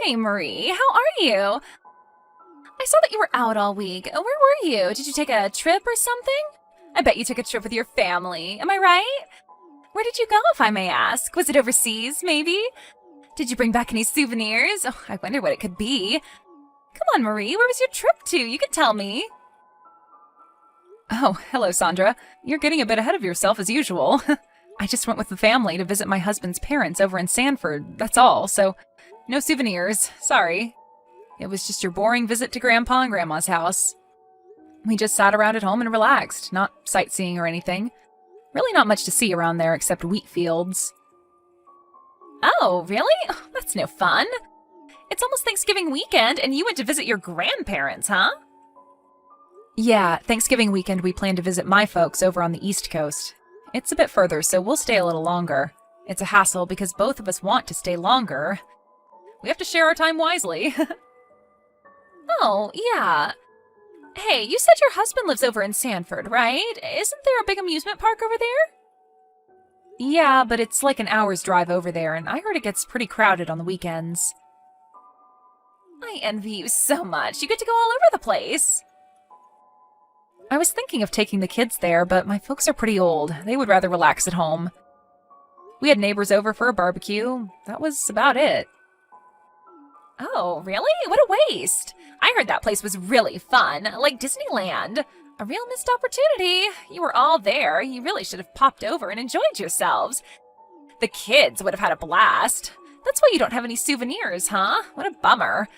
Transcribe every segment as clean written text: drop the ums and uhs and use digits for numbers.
Hey Marie, how are you? I saw that you were out all week. Where were you? Did you take a trip or something? I bet you took a trip with your family. Am I right? Where did you go, if I may ask? Was it overseas, maybe? Did you bring back any souvenirs? Oh, I wonder what it could be. Come on, Marie, where was your trip to? You can tell me. Oh, hello, Sandra. You're getting a bit ahead of yourself as usual. I just went with the family to visit my husband's parents over in Sanford, that's all, so no souvenirs, sorry. It was just your boring visit to Grandpa and Grandma's house. We just sat around at home and relaxed, not sightseeing or anything. Really not much to see around there except wheat fields. Oh, really? That's no fun. It's almost Thanksgiving weekend and you went to visit your grandparents, huh? Yeah, Thanksgiving weekend we plan to visit my folks over on the East Coast. It's a bit further, so we'll stay a little longer. It's a hassle because both of us want to stay longer. We have to share our time wisely. Oh, yeah. Hey, you said your husband lives over in Sanford, right? Isn't there a big amusement park over there? Yeah, but it's like an hour's drive over there, and I heard it gets pretty crowded on the weekends. I envy you so much. You get to go all over the place. I was thinking of taking the kids there, but my folks are pretty old. They would rather relax at home. We had neighbors over for a barbecue. That was about it. Oh, really? What a waste. I heard that place was really fun, like Disneyland. A real missed opportunity. You were all there. You really should have popped over and enjoyed yourselves. The kids would have had a blast. That's why you don't have any souvenirs, huh? What a bummer.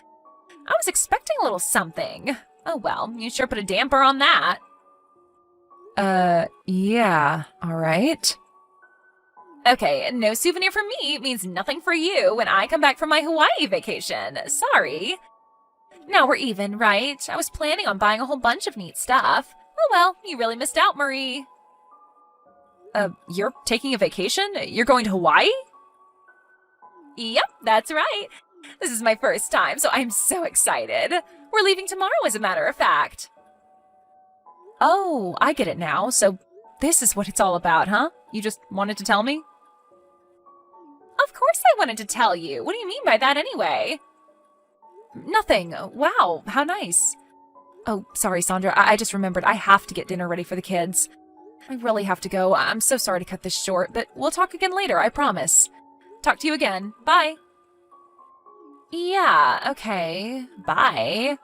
I was expecting a little something. Oh well, you sure put a damper on that. Yeah, alright. Okay, no souvenir for me means nothing for you when I come back from my Hawaii vacation. Sorry. Now we're even, right? I was planning on buying a whole bunch of neat stuff. Oh well, you really missed out, Marie. You're taking a vacation? You're going to Hawaii? Yep, that's right. This is my first time, so I'm so excited. We're leaving tomorrow, as a matter of fact. Oh, I get it now. So this is what it's all about, huh? You just wanted to tell me? Of course I wanted to tell you. What do you mean by that anyway? Nothing. Wow, how nice. Oh, sorry, Sandra. I just remembered I have to get dinner ready for the kids. I really have to go. I'm so sorry to cut this short, but we'll talk again later, I promise. Talk to you again. Bye. Yeah, okay. Bye.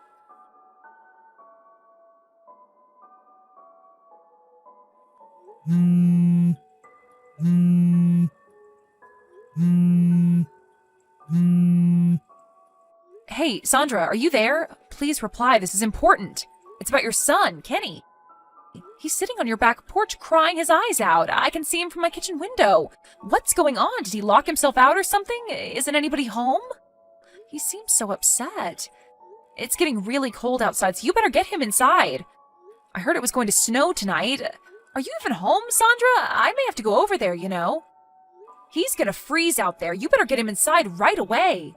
Hey, Sandra, are you there? Please reply. This is important. It's about your son, Kenny. He's sitting on your back porch crying his eyes out. I can see him from my kitchen window. What's going on? Did he lock himself out or something? Isn't anybody home? He seems so upset. It's getting really cold outside, so you better get him inside. I heard it was going to snow tonight. Are you even home, Sandra? I may have to go over there, you know. He's gonna freeze out there. You better get him inside right away.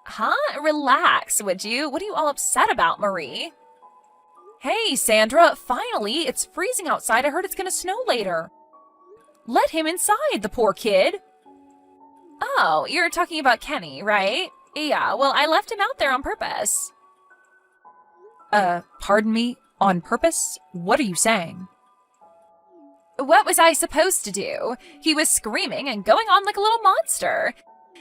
Huh? Relax, would you? What are you all upset about, Marie? Hey, Sandra, finally, it's freezing outside. I heard it's gonna snow later. Let him inside, the poor kid. Oh, you're talking about Kenny, right? Yeah, well, I left him out there on purpose. Pardon me? On purpose? What are you saying? What was I supposed to do? He was screaming and going on like a little monster.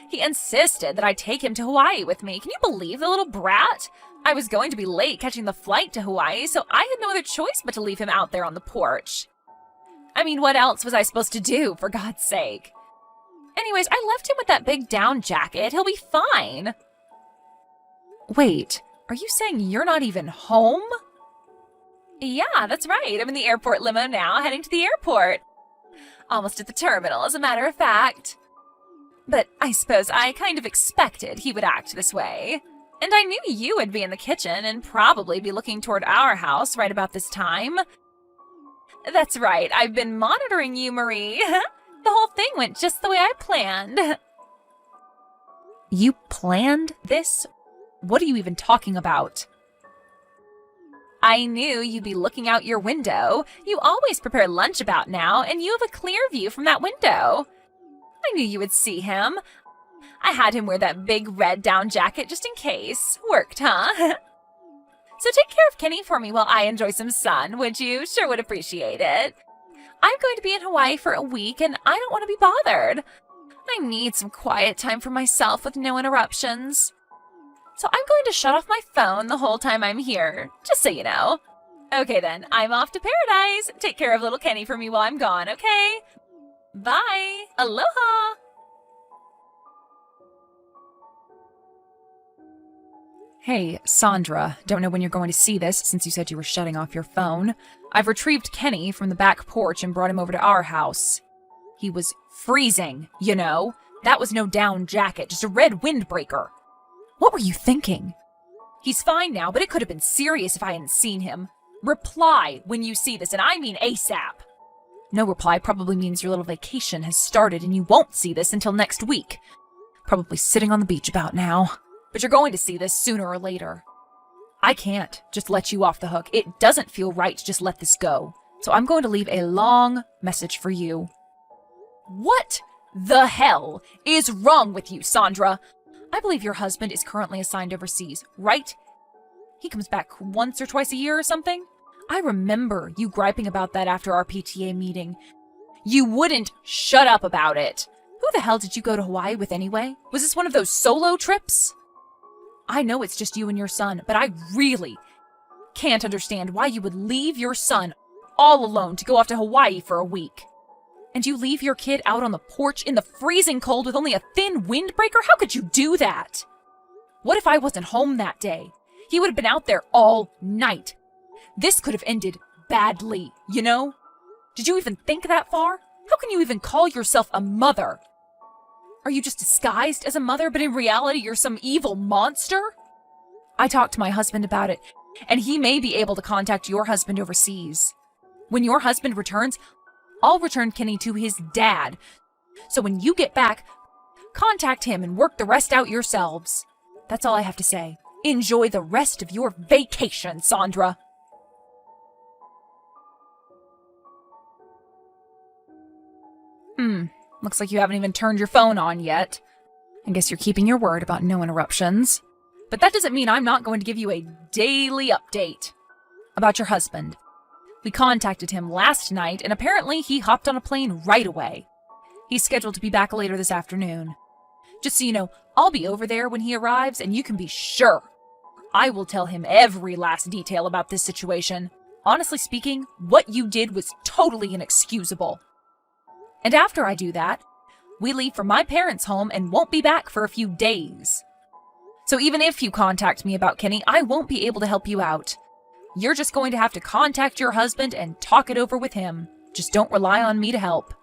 He insisted that I take him to Hawaii with me. Can you believe the little brat? I was going to be late catching the flight to Hawaii, so I had no other choice but to leave him out there on the porch. I mean, what else was I supposed to do, for God's sake? Anyways, I left him with that big down jacket. He'll be fine. Wait, are you saying you're not even home? Yeah, that's right. I'm in the airport limo now, heading to the airport. Almost at the terminal, as a matter of fact. But I suppose I kind of expected he would act this way. And I knew you would be in the kitchen and probably be looking toward our house right about this time. That's right, I've been monitoring you, Marie. The whole thing went just the way I planned. You planned this? What are you even talking about? I knew you'd be looking out your window. You always prepare lunch about now, and you have a clear view from that window. I knew you would see him. I had him wear that big red down jacket just in case. Worked, huh? So take care of Kenny for me while I enjoy some sun, would you? Sure would appreciate it. I'm going to be in Hawaii for a week, and I don't want to be bothered. I need some quiet time for myself with no interruptions. So I'm going to shut off my phone the whole time I'm here, just so you know. Okay then, I'm off to paradise. Take care of little Kenny for me while I'm gone, okay? Bye. Aloha. Hey, Sandra, don't know when you're going to see this since you said you were shutting off your phone. I've retrieved Kenny from the back porch and brought him over to our house. He was freezing, you know. That was no down jacket, just a red windbreaker. What were you thinking? He's fine now, but it could have been serious if I hadn't seen him. Reply when you see this, and I mean ASAP. No reply probably means your little vacation has started and you won't see this until next week. Probably sitting on the beach about now. But you're going to see this sooner or later. I can't just let you off the hook. It doesn't feel right to just let this go. So I'm going to leave a long message for you. What the hell is wrong with you, Sandra? I believe your husband is currently assigned overseas, right? He comes back once or twice a year or something? I remember you griping about that after our PTA meeting. You wouldn't shut up about it. Who the hell did you go to Hawaii with anyway? Was this one of those solo trips? I know it's just you and your son, but I really can't understand why you would leave your son all alone to go off to Hawaii for a week. And you leave your kid out on the porch in the freezing cold with only a thin windbreaker? How could you do that? What if I wasn't home that day? He would have been out there all night. This could have ended badly, you know? Did you even think that far? How can you even call yourself a mother? Are you just disguised as a mother, but in reality you're some evil monster? I talked to my husband about it, and he may be able to contact your husband overseas. When your husband returns, I'll return Kenny to his dad. So when you get back, contact him and work the rest out yourselves. That's all I have to say. Enjoy the rest of your vacation, Sandra. Looks like you haven't even turned your phone on yet. I guess you're keeping your word about no interruptions. But that doesn't mean I'm not going to give you a daily update about your husband. We contacted him last night, and apparently he hopped on a plane right away. He's scheduled to be back later this afternoon. Just so you know, I'll be over there when he arrives, and you can be sure I will tell him every last detail about this situation. Honestly speaking, what you did was totally inexcusable. And after I do that, we leave for my parents' home and won't be back for a few days. So even if you contact me about Kenny, I won't be able to help you out. You're just going to have to contact your husband and talk it over with him. Just don't rely on me to help.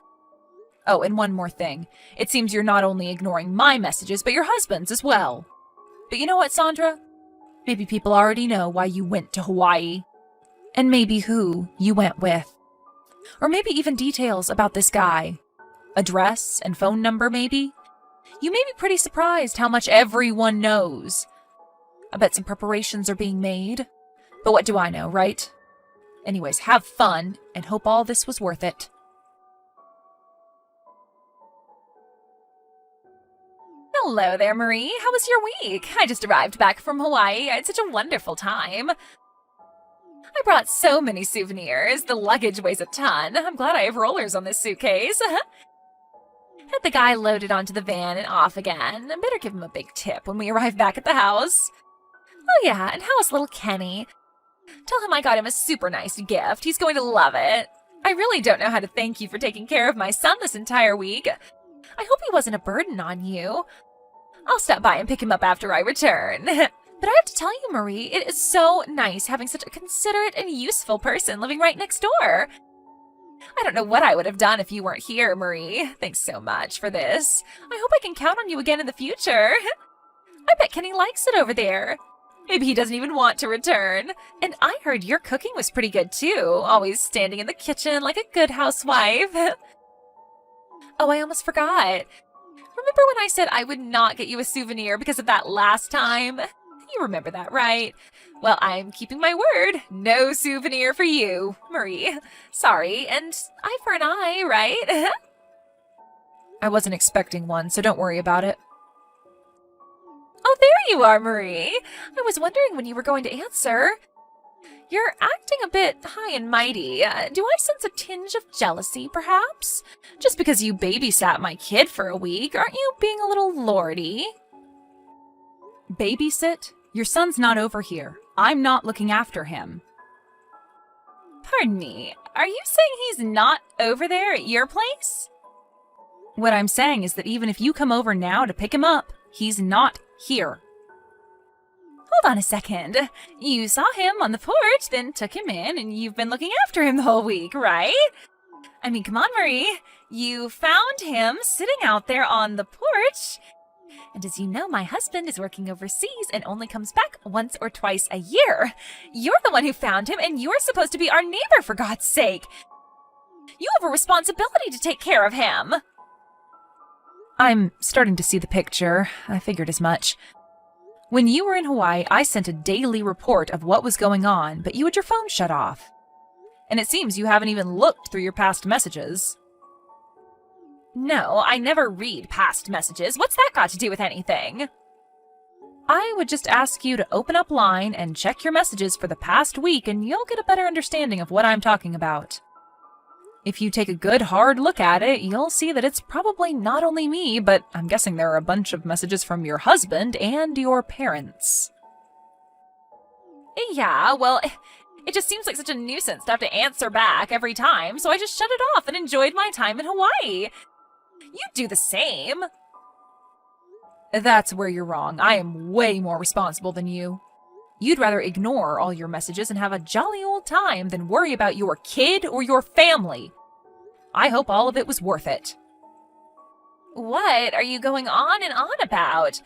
Oh, and one more thing. It seems you're not only ignoring my messages, but your husband's as well. But you know what, Sandra? Maybe people already know why you went to Hawaii. And maybe who you went with. Or maybe even details about this guy. Address and phone number, maybe? You may be pretty surprised how much everyone knows. I bet some preparations are being made. But what do I know, right? Anyways, have fun, and hope all this was worth it. Hello there, Marie. How was your week? I just arrived back from Hawaii. I had such a wonderful time. I brought so many souvenirs. The luggage weighs a ton. I'm glad I have rollers on this suitcase. Had the guy loaded onto the van and off again. I better give him a big tip when we arrive back at the house. Oh yeah, and how is little Kenny? Tell him I got him a super nice gift. He's going to love it. I really don't know how to thank you for taking care of my son this entire week. I hope he wasn't a burden on you. I'll stop by and pick him up after I return. But I have to tell you, Marie, it is so nice having such a considerate and useful person living right next door. I don't know what I would have done if you weren't here, Marie. Thanks so much for this. I hope I can count on you again in the future. I bet Kenny likes it over there. Maybe he doesn't even want to return. And I heard your cooking was pretty good, too. Always standing in the kitchen like a good housewife. Oh, I almost forgot. Remember when I said I would not get you a souvenir because of that last time? You remember that, right? Well, I'm keeping my word. No souvenir for you, Marie. Sorry, and eye for an eye, right? I wasn't expecting one, so don't worry about it. there you are, Marie. I was wondering when you were going to answer. You're acting a bit high and mighty. Do I sense a tinge of jealousy, perhaps? Just because you babysat my kid for a week, aren't you being a little lordy? Babysit? Your son's not over here. I'm not looking after him. Pardon me, are you saying he's not over there at your place? What I'm saying is that even if you come over now to pick him up, he's not here. Hold on a second. You saw him on the porch, then took him in, and you've been looking after him the whole week, right? I mean, come on, Marie. You found him sitting out there on the porch. And as you know, my husband is working overseas and only comes back once or twice a year. You're the one who found him, and you're supposed to be our neighbor, for God's sake. You have a responsibility to take care of him. I'm starting to see the picture. I figured as much. When you were in Hawaii, I sent a daily report of what was going on, but you had your phone shut off. And it seems you haven't even looked through your past messages. No, I never read past messages. What's that got to do with anything? I would just ask you to open up Line and check your messages for the past week, and you'll get a better understanding of what I'm talking about. If you take a good hard look at it, you'll see that it's probably not only me, but I'm guessing there are a bunch of messages from your husband and your parents. Yeah, well, it just seems like such a nuisance to have to answer back every time, so I just shut it off and enjoyed my time in Hawaii. You'd do the same. That's where you're wrong. I am way more responsible than you. You'd rather ignore all your messages and have a jolly old time than worry about your kid or your family. I hope all of it was worth it. What are you going on and on about?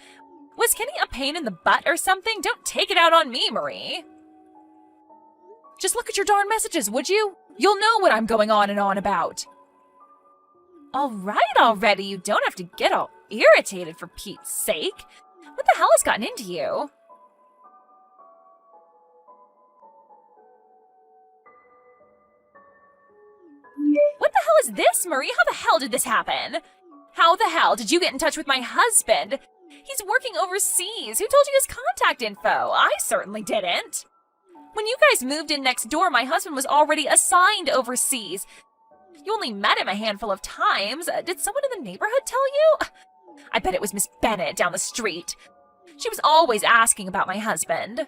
Was Kenny a pain in the butt or something? Don't take it out on me, Marie. Just look at your darn messages, would you? You'll know what I'm going on and on about. All right already, you don't have to get all irritated for Pete's sake. What the hell has gotten into you? What the hell is this, Marie? How the hell did this happen? How the hell did you get in touch with my husband? He's working overseas. Who told you his contact info? I certainly didn't. When you guys moved in next door, my husband was already assigned overseas. You only met him a handful of times. Did someone in the neighborhood tell you? I bet it was Miss Bennett down the street. She was always asking about my husband.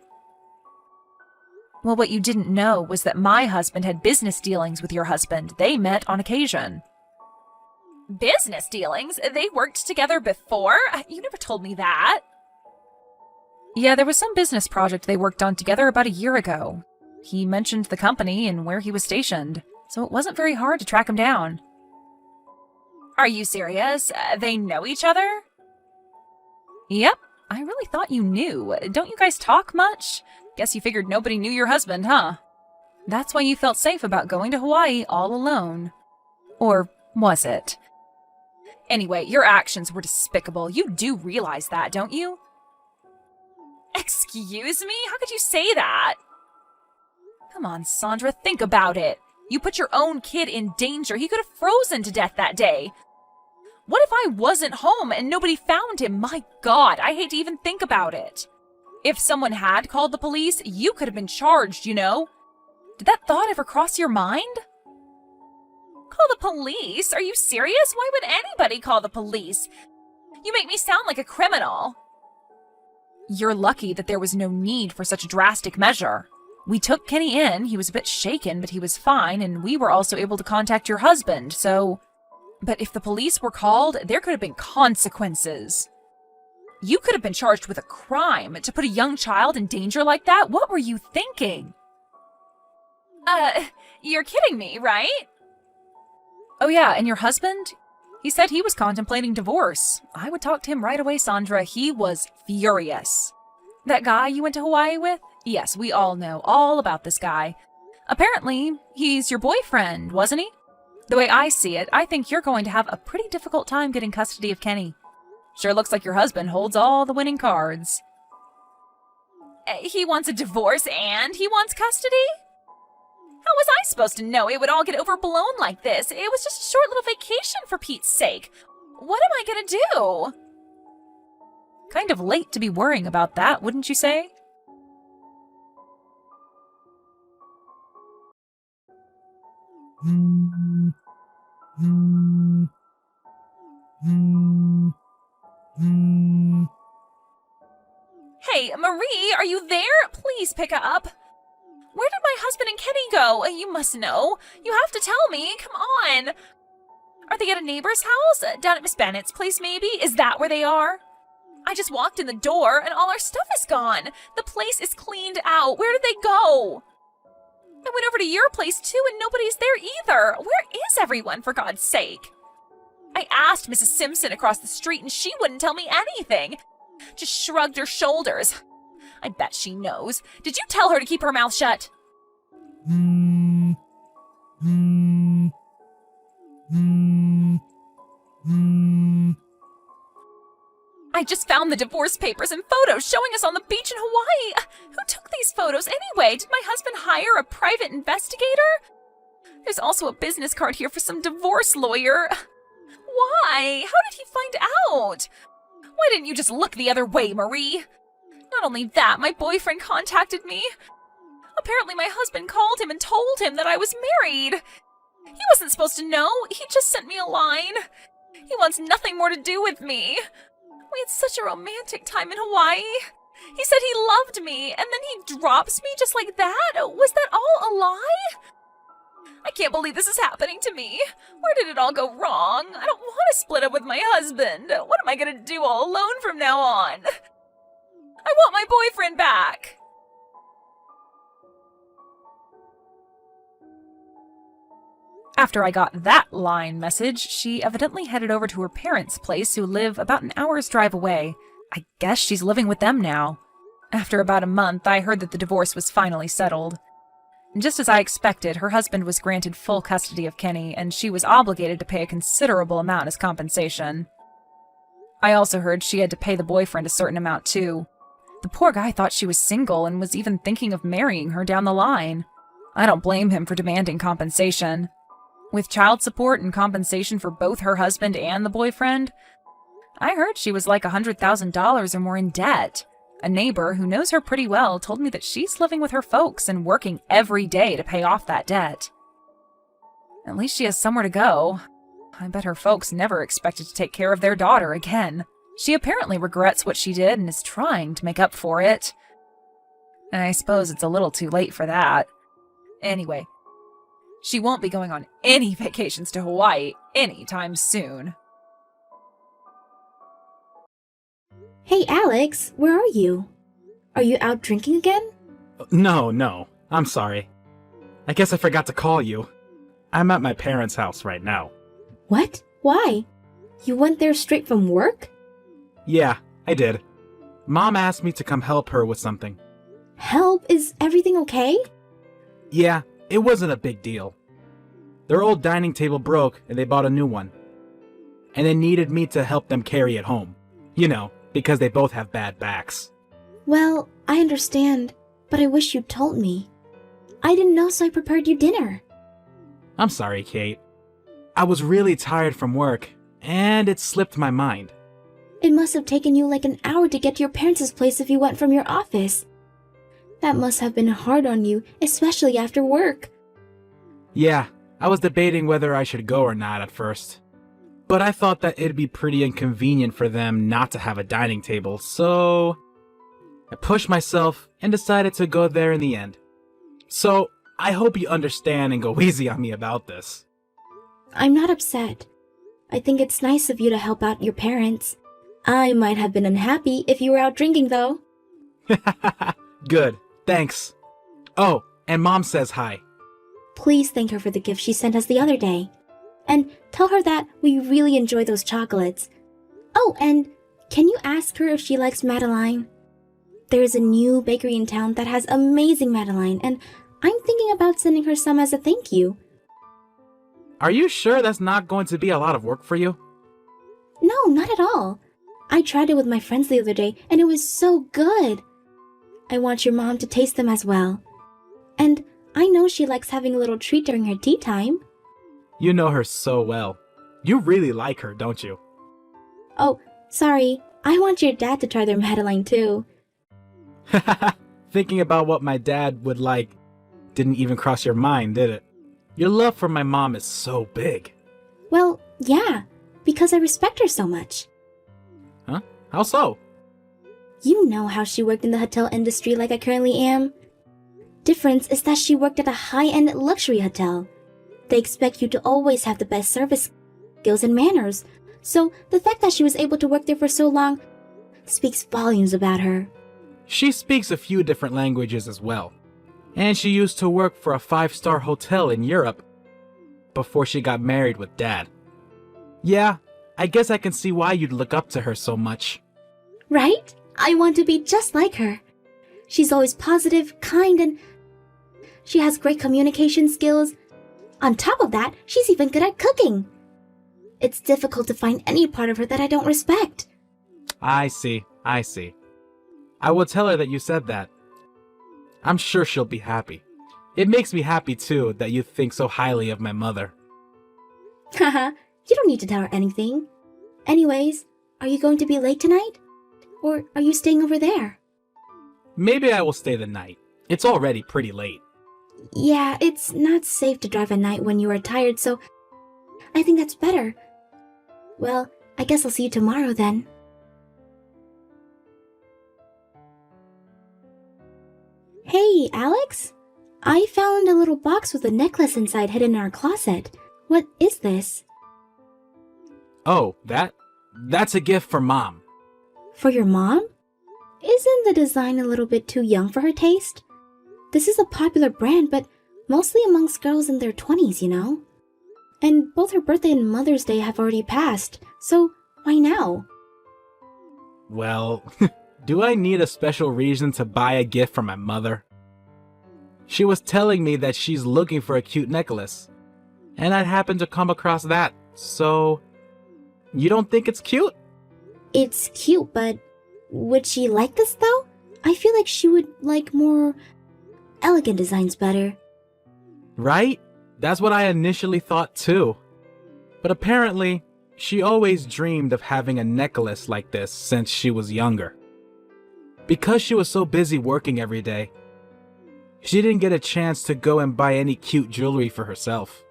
Well, what you didn't know was that my husband had business dealings with your husband. They met on occasion. Business dealings? They worked together before? You never told me that. Yeah, there was some business project they worked on together about a year ago. He mentioned the company and where he was stationed, so it wasn't very hard to track him down. Are you serious? They know each other? Yep. I really thought you knew. Don't you guys talk much? Guess you figured nobody knew your husband, huh? That's why you felt safe about going to Hawaii all alone. Or was it? Anyway, your actions were despicable. You do realize that, don't you? Excuse me? How could you say that? Come on, Sandra, think about it. You put your own kid in danger. He could have frozen to death that day. What if I wasn't home and nobody found him? My God, I hate to even think about it. If someone had called the police, you could have been charged, you know? Did that thought ever cross your mind? Call the police? Are you serious? Why would anybody call the police? You make me sound like a criminal. You're lucky that there was no need for such a drastic measure. We took Kenny in. He was a bit shaken, but he was fine, and we were also able to contact your husband, so... But if the police were called, there could have been consequences. You could have been charged with a crime. To put a young child in danger like that? What were you thinking? You're kidding me, right? Oh yeah, and your husband? He said he was contemplating divorce. I would talk to him right away, Sandra. He was furious. That guy you went to Hawaii with? Yes, we all know all about this guy. Apparently, he's your boyfriend, wasn't he? The way I see it, I think you're going to have a pretty difficult time getting custody of Kenny. Sure looks like your husband holds all the winning cards. He wants a divorce and he wants custody? How was I supposed to know it would all get overblown like this? It was just a short little vacation for Pete's sake. What am I gonna do? Kind of late to be worrying about that, wouldn't you say? Hey, Marie, are you there? Please pick up. Where did my husband and Kenny go? You must know. You have to tell me. Come on. Are they at a neighbor's house? Down at Miss Bennett's place, maybe? Is that where they are? I just walked in the door and all our stuff is gone. The place is cleaned out. Where did they go? I went over to your place too and nobody's there either. Where is everyone, for God's sake? I asked Mrs. Simpson across the street and she wouldn't tell me anything. Just shrugged her shoulders. I bet she knows. Did you tell her to keep her mouth shut? I just found the divorce papers and photos showing us on the beach in Hawaii. Who took these photos anyway? Did my husband hire a private investigator? There's also a business card here for some divorce lawyer. Why? How did he find out? Why didn't you just look the other way, Marie? Not only that, my boyfriend contacted me. Apparently my husband called him and told him that I was married. He wasn't supposed to know. He just sent me a line. He wants nothing more to do with me. We had such a romantic time in Hawaii. He said he loved me, and then he drops me just like that? Was that all a lie? I can't believe this is happening to me. Where did it all go wrong? I don't want to split up with my husband. What am I going to do all alone from now on? I want my boyfriend back. After I got that line message, she evidently headed over to her parents' place, who live about an hour's drive away. I guess she's living with them now. After about a month, I heard that the divorce was finally settled. Just as I expected, her husband was granted full custody of Kenny, and she was obligated to pay a considerable amount as compensation. I also heard she had to pay the boyfriend a certain amount too. The poor guy thought she was single and was even thinking of marrying her down the line. I don't blame him for demanding compensation. With child support and compensation for both her husband and the boyfriend, I heard she was like $100,000 or more in debt. A neighbor who knows her pretty well told me that she's living with her folks and working every day to pay off that debt. At least she has somewhere to go. I bet her folks never expected to take care of their daughter again. She apparently regrets what she did and is trying to make up for it. And I suppose it's a little too late for that. Anyway, she won't be going on any vacations to Hawaii anytime soon. Hey, Alex, where are you? Are you out drinking again? No. I'm sorry. I guess I forgot to call you. I'm at my parents' house right now. What? Why? You went there straight from work? Yeah, I did. Mom asked me to come help her with something. Help? Is everything okay? Yeah, it wasn't a big deal. Their old dining table broke and they bought a new one. And they needed me to help them carry it home. You know, because they both have bad backs. Well, I understand, but I wish you'd told me. I didn't know, so I prepared you dinner. I'm sorry, Kate. I was really tired from work, and it slipped my mind. It must have taken you like an hour to get to your parents' place if you went from your office. That must have been hard on you, especially after work. Yeah, I was debating whether I should go or not at first. But I thought that it'd be pretty inconvenient for them not to have a dining table, so I pushed myself and decided to go there in the end. So I hope you understand and go easy on me about this. I'm not upset. I think it's nice of you to help out your parents. I might have been unhappy if you were out drinking, though. Good, thanks. Oh, and Mom says hi. Please thank her for the gift she sent us the other day. And tell her that we really enjoy those chocolates. Oh, and can you ask her if she likes Madeline? There's a new bakery in town that has amazing Madeline, and I'm thinking about sending her some as a thank you. Are you sure that's not going to be a lot of work for you? No, not at all. I tried it with my friends the other day, and it was so good. I want your mom to taste them as well. And I know she likes having a little treat during her tea time. You know her so well. You really like her, don't you? Oh, sorry. I want your dad to try their Madeline too. Thinking about what my dad would like didn't even cross your mind, did it? Your love for my mom is so big. Well, yeah, because I respect her so much. Huh? How so? You know how she worked in the hotel industry like I currently am. Difference is that she worked at a high-end luxury hotel. They expect you to always have the best service skills and manners. So the fact that she was able to work there for so long speaks volumes about her. She speaks a few different languages as well. And she used to work for a 5-star hotel in Europe before she got married with Dad. Yeah, I guess I can see why you'd look up to her so much. Right? I want to be just like her. She's always positive, kind, and she has great communication skills. On top of that, she's even good at cooking. It's difficult to find any part of her that I don't respect. I see. I will tell her that you said that. I'm sure she'll be happy. It makes me happy too that you think so highly of my mother. Haha, you don't need to tell her anything. Anyways, are you going to be late tonight? Or are you staying over there? Maybe I will stay the night. It's already pretty late. Yeah, it's not safe to drive at night when you are tired, so I think that's better. Well, I guess I'll see you tomorrow then. Hey, Alex? I found a little box with a necklace inside hidden in our closet. What is this? Oh, that's a gift for Mom. For your mom? Isn't the design a little bit too young for her taste? This is a popular brand, but mostly amongst girls in their 20s, you know? And both her birthday and Mother's Day have already passed, so why now? Well, do I need a special reason to buy a gift for my mother? She was telling me that she's looking for a cute necklace, and I happened to come across that, so... You don't think it's cute? It's cute, but would she like this though? I feel like she would like more elegant designs better. Right? That's what I initially thought too. But apparently, she always dreamed of having a necklace like this since she was younger. Because she was so busy working every day, she didn't get a chance to go and buy any cute jewelry for herself.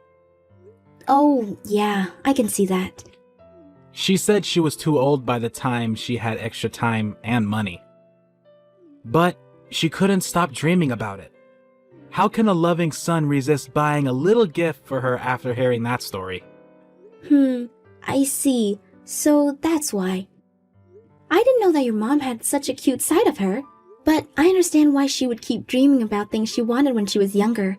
Oh, yeah, I can see that. She said she was too old by the time she had extra time and money. But she couldn't stop dreaming about it. How can a loving son resist buying a little gift for her after hearing that story? I see. So that's why. I didn't know that your mom had such a cute side of her, but I understand why she would keep dreaming about things she wanted when she was younger.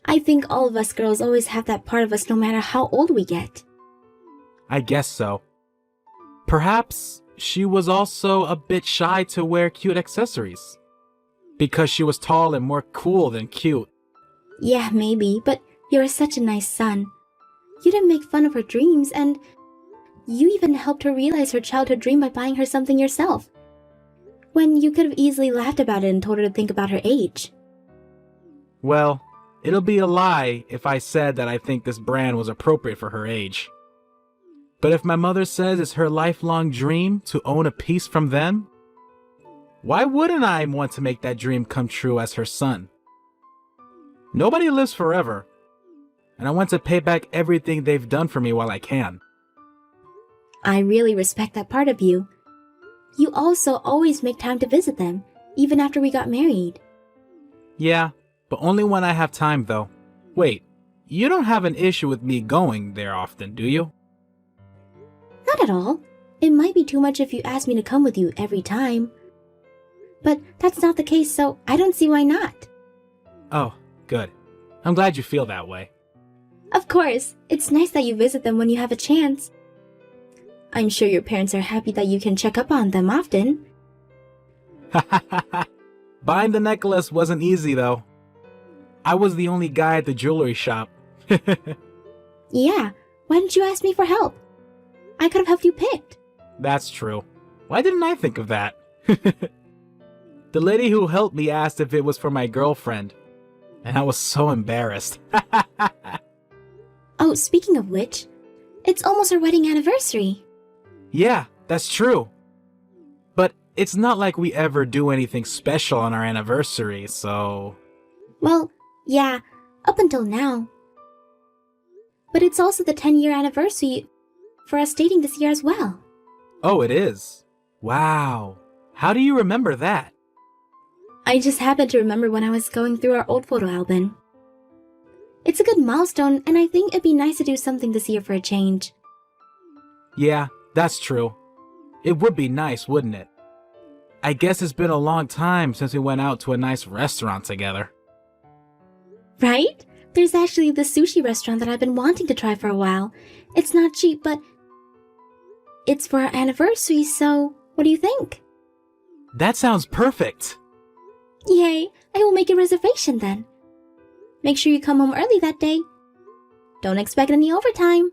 I think all of us girls always have that part of us no matter how old we get. I guess so. Perhaps she was also a bit shy to wear cute accessories. Because she was tall and more cool than cute. Yeah, maybe, but you're such a nice son. You didn't make fun of her dreams, and you even helped her realize her childhood dream by buying her something yourself. When you could have easily laughed about it and told her to think about her age. Well, it'll be a lie if I said that I think this brand was appropriate for her age. But if my mother says it's her lifelong dream to own a piece from them, why wouldn't I want to make that dream come true as her son? Nobody lives forever, and I want to pay back everything they've done for me while I can. I really respect that part of you. You also always make time to visit them, even after we got married. Yeah, but only when I have time though. Wait, you don't have an issue with me going there often, do you? Not at all. It might be too much if you ask me to come with you every time. But that's not the case, so I don't see why not. Oh, good. I'm glad you feel that way. Of course, it's nice that you visit them when you have a chance. I'm sure your parents are happy that you can check up on them often. Buying the necklace wasn't easy though. I was the only guy at the jewelry shop. Yeah, why didn't you ask me for help? I could have helped you pick. That's true. Why didn't I think of that? The lady who helped me asked if it was for my girlfriend, and I was so embarrassed. Oh, speaking of which, it's almost our wedding anniversary. Yeah, that's true. But it's not like we ever do anything special on our anniversary, so... Well, yeah, up until now. But it's also the 10-year anniversary for us dating this year as well. Oh, it is? Wow. How do you remember that? I just happened to remember when I was going through our old photo album. It's a good milestone, and I think it'd be nice to do something this year for a change. Yeah, that's true. It would be nice, wouldn't it? I guess it's been a long time since we went out to a nice restaurant together. Right? There's actually this sushi restaurant that I've been wanting to try for a while. It's not cheap, but it's for our anniversary, so what do you think? That sounds perfect. Yay! I will make a reservation then. Make sure you come home early that day. Don't expect any overtime.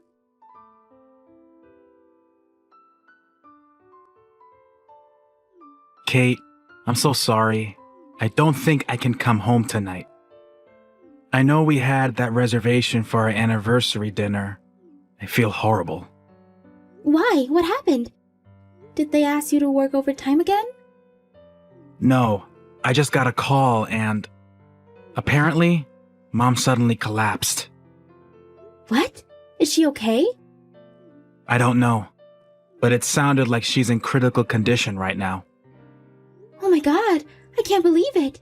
Kate, I'm so sorry. I don't think I can come home tonight. I know we had that reservation for our anniversary dinner. I feel horrible. Why? What happened? Did they ask you to work overtime again? No, I just got a call and... apparently, Mom suddenly collapsed. What? Is she okay? I don't know, but it sounded like she's in critical condition right now. Oh my god, I can't believe it.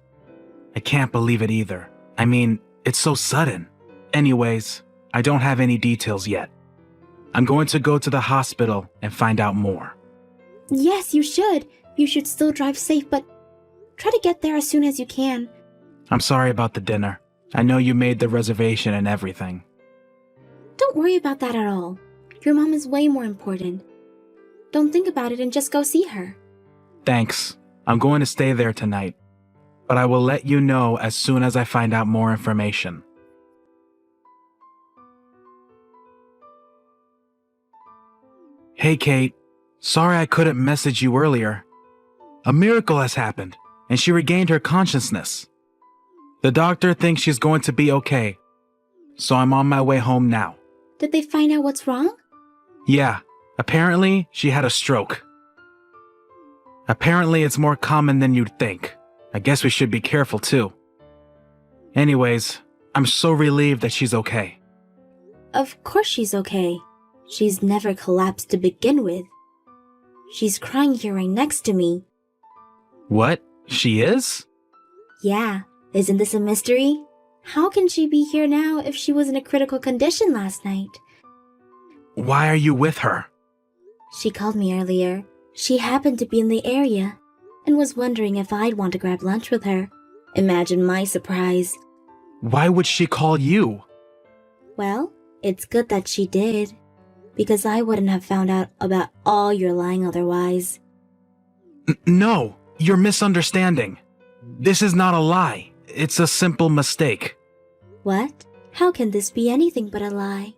I can't believe it either. I mean, it's so sudden. Anyways, I don't have any details yet. I'm going to go to the hospital and find out more. Yes, you should. You should still drive safe, but try to get there as soon as you can. I'm sorry about the dinner. I know you made the reservation and everything. Don't worry about that at all. Your mom is way more important. Don't think about it and just go see her. Thanks. I'm going to stay there tonight, but I will let you know as soon as I find out more information. Hey, Kate. Sorry I couldn't message you earlier. A miracle has happened, and she regained her consciousness. The doctor thinks she's going to be okay, so I'm on my way home now. Did they find out what's wrong? Yeah, apparently she had a stroke. Apparently it's more common than you'd think. I guess we should be careful too. Anyways, I'm so relieved that she's okay. Of course she's okay. She's never collapsed to begin with. She's crying here right next to me. What? She is? Yeah, isn't this a mystery? How can she be here now if she was in a critical condition last night? Why are you with her? She called me earlier. She happened to be in the area and was wondering if I'd want to grab lunch with her. Imagine my surprise. Why would she call you? Well, it's good that she did, because I wouldn't have found out about all your lying otherwise. No, you're misunderstanding. This is not a lie. It's a simple mistake. What? How can this be anything but a lie?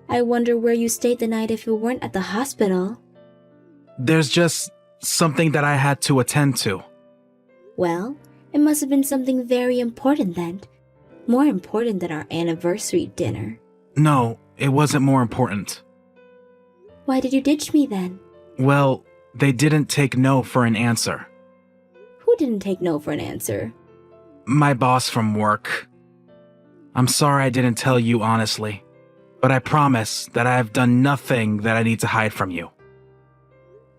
I wonder where you stayed the night if you weren't at the hospital. There's just something that I had to attend to. Well, it must have been something very important then. More important than our anniversary dinner. No, it wasn't more important. Why did you ditch me then? Well, they didn't take no for an answer. Who didn't take no for an answer? My boss from work. I'm sorry I didn't tell you honestly, but I promise that I have done nothing that I need to hide from you.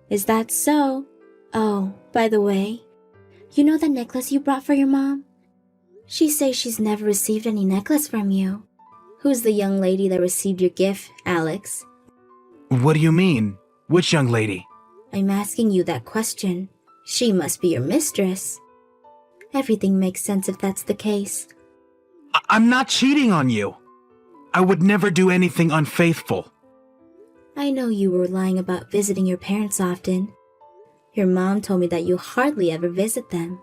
Is that so? Oh, by the way, you know the necklace you brought for your mom? She says she's never received any necklace from you. Who's the young lady that received your gift, Alex? What do you mean? Which young lady? I'm asking you that question. She must be your mistress. Everything makes sense if that's the case. I'm not cheating on you. I would never do anything unfaithful. I know you were lying about visiting your parents often. Your mom told me that you hardly ever visit them.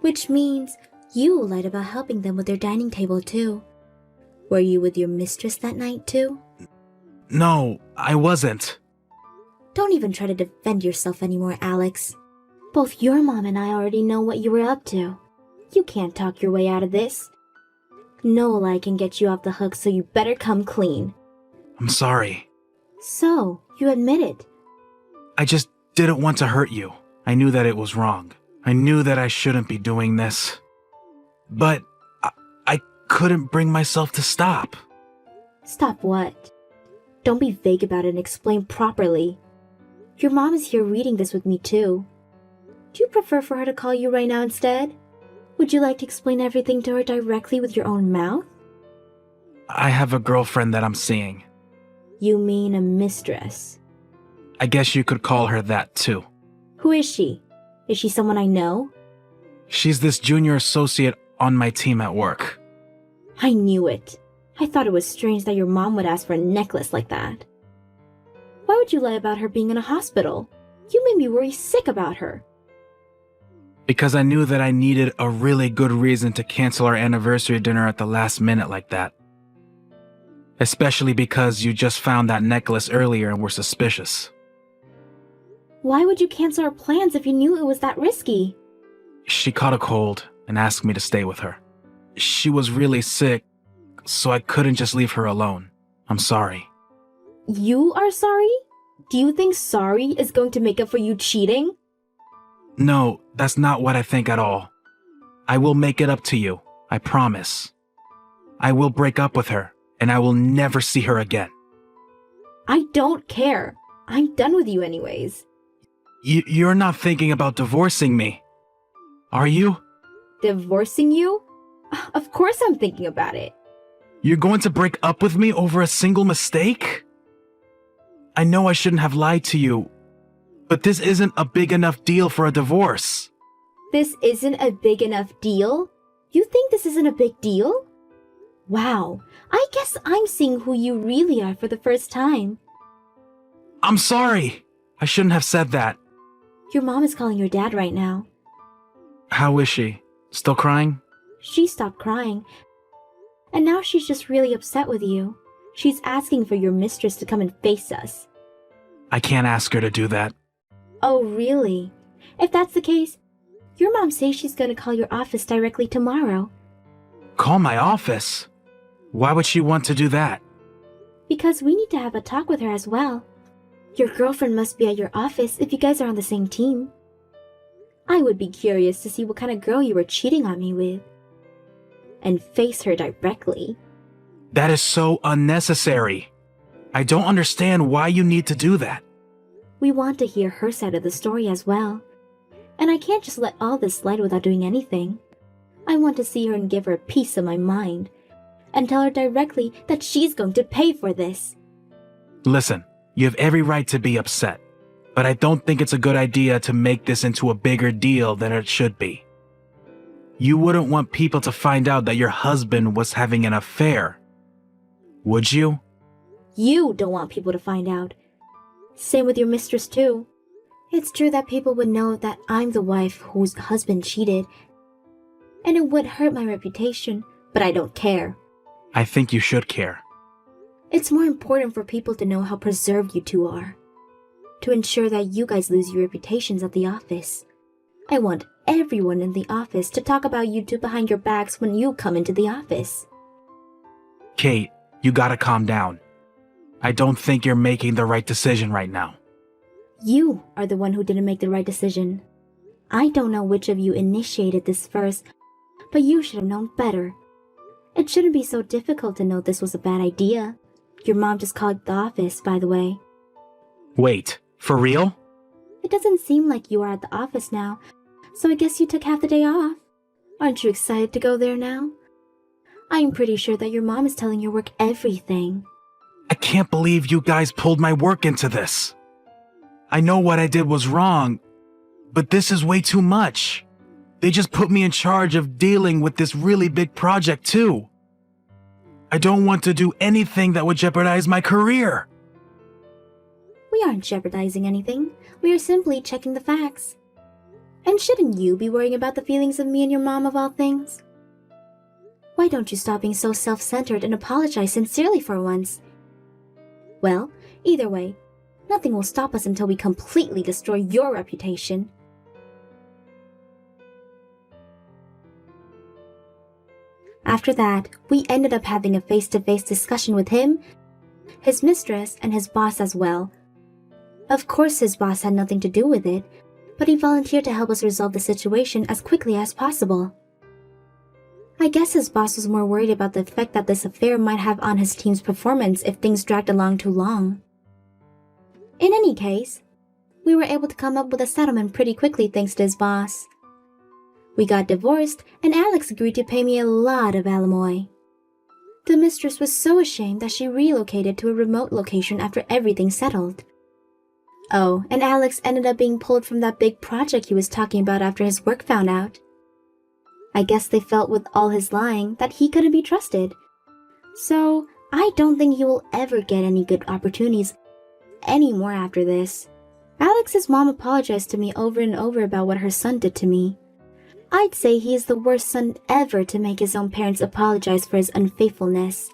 Which means you lied about helping them with their dining table too. Were you with your mistress that night too? No, I wasn't. Don't even try to defend yourself anymore, Alex. Both your mom and I already know what you were up to. You can't talk your way out of this. No lie can get you off the hook, so you better come clean. I'm sorry. So, you admit it. I just didn't want to hurt you. I knew that it was wrong. I knew that I shouldn't be doing this. But I couldn't bring myself to stop. Stop what? Don't be vague about it and explain properly. Your mom is here reading this with me too. Do you prefer for her to call you right now instead? Would you like to explain everything to her directly with your own mouth? I have a girlfriend that I'm seeing. You mean a mistress? I guess you could call her that too. Who is she? Is she someone I know? She's this junior associate on my team at work. I knew it. I thought it was strange that your mom would ask for a necklace like that. Why would you lie about her being in a hospital? You made me worry sick about her. Because I knew that I needed a really good reason to cancel our anniversary dinner at the last minute like that. Especially because you just found that necklace earlier and were suspicious. Why would you cancel our plans if you knew it was that risky? She caught a cold and asked me to stay with her. She was really sick, so I couldn't just leave her alone. I'm sorry. You are sorry? Do you think sorry is going to make up for you cheating? No, that's not what I think at all. I will make it up to you, I promise. I will break up with her, and I will never see her again. I don't care. I'm done with you anyways. You're not thinking about divorcing me, are you? Divorcing you? Of course I'm thinking about it. You're going to break up with me over a single mistake? I know I shouldn't have lied to you, but this isn't a big enough deal for a divorce. This isn't a big enough deal? You think this isn't a big deal? Wow, I guess I'm seeing who you really are for the first time. I'm sorry. I shouldn't have said that. Your mom is calling your dad right now. How is she? Still crying? She stopped crying. And now she's just really upset with you. She's asking for your mistress to come and face us. I can't ask her to do that. Oh, really? If that's the case, your mom says she's going to call your office directly tomorrow. Call my office? Why would she want to do that? Because we need to have a talk with her as well. Your girlfriend must be at your office if you guys are on the same team. I would be curious to see what kind of girl you were cheating on me with. And face her directly. That is so unnecessary. I don't understand why you need to do that. We want to hear her side of the story as well. And I can't just let all this slide without doing anything. I want to see her and give her a piece of my mind. And tell her directly that she's going to pay for this. Listen, you have every right to be upset. But I don't think it's a good idea to make this into a bigger deal than it should be. You wouldn't want people to find out that your husband was having an affair, would you? You don't want people to find out. Same with your mistress too. It's true that people would know that I'm the wife whose husband cheated, and it would hurt my reputation, but I don't care. I think you should care. It's more important for people to know how preserved you two are. To ensure that you guys lose your reputations at the office. I want everyone in the office to talk about you two behind your backs when you come into the office. Kate, you gotta calm down. I don't think you're making the right decision right now. You are the one who didn't make the right decision. I don't know which of you initiated this first, but you should have known better. It shouldn't be so difficult to know this was a bad idea. Your mom just called the office, by the way. Wait, for real? It doesn't seem like you are at the office now, so I guess you took half the day off. Aren't you excited to go there now? I'm pretty sure that your mom is telling your work everything. I can't believe you guys pulled my work into this. I know what I did was wrong, but this is way too much. They just put me in charge of dealing with this really big project too. I don't want to do anything that would jeopardize my career. We aren't jeopardizing anything. We are simply checking the facts. And shouldn't you be worrying about the feelings of me and your mom of all things? Why don't you stop being so self-centered and apologize sincerely for once? Well, either way, nothing will stop us until we completely destroy your reputation. After that, we ended up having a face-to-face discussion with him, his mistress, and his boss as well. Of course his boss had nothing to do with it, but he volunteered to help us resolve the situation as quickly as possible. I guess his boss was more worried about the effect that this affair might have on his team's performance if things dragged along too long. In any case, we were able to come up with a settlement pretty quickly thanks to his boss. We got divorced, and Alex agreed to pay me a lot of alimony. The mistress was so ashamed that she relocated to a remote location after everything settled. Oh, and Alex ended up being pulled from that big project he was talking about after his work found out. I guess they felt with all his lying that he couldn't be trusted. So, I don't think he will ever get any good opportunities anymore after this. Alex's mom apologized to me over and over about what her son did to me. I'd say he is the worst son ever to make his own parents apologize for his unfaithfulness.